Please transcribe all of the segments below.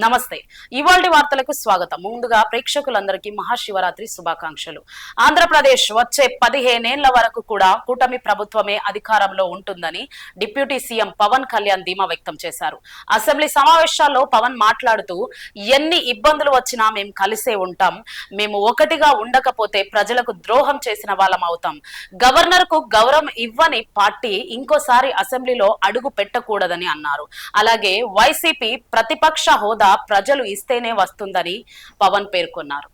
నమస్తే. ఇవాల్టి వార్తలకు స్వాగతం. ముందుగా ప్రేక్షకులందరికీ మహాశివరాత్రి శుభాకాంక్షలు. ఆంధ్రప్రదేశ్ వచ్చే 15 ఏళ్ల వరకు కూడా కూటమి ప్రభుత్వమే అధికారంలో ఉంటుందని డిప్యూటీ సీఎం పవన్ కళ్యాణ్ ధీమా వ్యక్తం చేశారు. అసెంబ్లీ సమావేశాల్లో పవన్ మాట్లాడుతూ, ఎన్ని ఇబ్బందులు వచ్చినా మేము కలిసే ఉంటాం, మేము ఒకటిగా ఉండకపోతే ప్రజలకు ద్రోహం చేసిన వాళ్ళం అవుతాం, గవర్నర్ కు గౌరవం ఇవ్వని పార్టీ ఇంకోసారి అసెంబ్లీలో అడుగు పెట్టకూడదని అన్నారు. అలాగే వైసీపీ ప్రతిపక్ష హోదా ప్రజలు ఇస్తేనే వస్తుందని పవన్ పేర్కొన్నారు.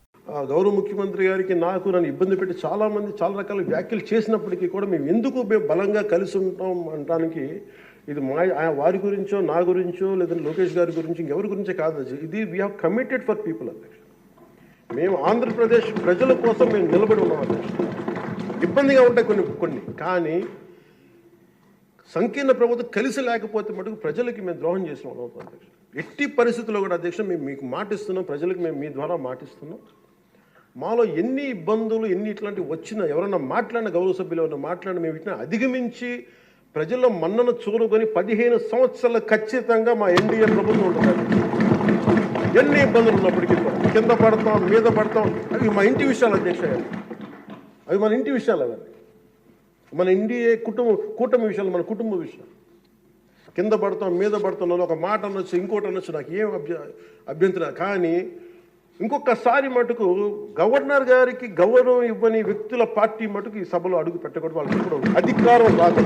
గౌరవ ముఖ్యమంత్రి గారికి నన్ను ఇబ్బంది పెట్టి చాలా మంది చాలా రకాల వ్యాఖ్యలు చేసినప్పటికీ కూడా మేము ఎందుకు బలంగా కలిసి ఉంటాం అనడానికి ఇది వారి గురించో నా గురించో లేదంటే లోకేష్ గారి గురించి ఇంకెవరి గురించే కాదు. ఇది we have committed for people అధ్యక్ష. మేము ఆంధ్రప్రదేశ్ ప్రజల కోసం మేము నిలబడి ఉన్నాం అధ్యక్ష. ఇబ్బందిగా ఉంటాయి కొన్ని కానీ సంకీర్ణ ప్రభుత్వం కలిసి లేకపోతే మటుకు ప్రజలకి మేము ద్రోహం చేసిన వాళ్ళం అవుతాం అధ్యక్ష. ఎట్టి పరిస్థితుల్లో కూడా అధ్యక్ష మేము మీకు మాటిస్తున్నాం, ప్రజలకు మేము మీ ద్వారా మాటిస్తున్నాం. మాలో ఎన్ని ఇబ్బందులు ఎన్ని ఇట్లాంటివి వచ్చినా ఎవరన్నా మాట్లాడిన గౌరవ సభ్యులు ఎవరన్నా మాట్లాడిన మేము వీటిని అధిగమించి ప్రజల్లో మన్నను చూరుకొని 15 సంవత్సరాలు ఖచ్చితంగా మా ఎన్డీఏ ప్రభుత్వం ఉంటుంది. ఎన్ని ఇబ్బందులు ఉన్నప్పటికీ కింద పడతాం మీద పడతాం, అవి మా ఇంటి విషయాలు అధ్యక్ష. అవి మన ఇంటి విషయాలు, అవన్నీ మన ఎన్డీఏ కూటమి విషయాలు, మన కుటుంబ విషయాలు. కింద పడతాం మీద పడతాం, ఒక మాట అనొచ్చు ఇంకోటి అనొచ్చు, నాకు ఏం అభ్యంతరం. కానీ ఇంకొకసారి మటుకు గవర్నర్ గారికి గౌరవం ఇవ్వని వ్యక్తుల పార్టీ మటుకు ఈ సభలో అడుగు పెట్టకూడదు. వాళ్ళకి కూడా అధికారం రాదు.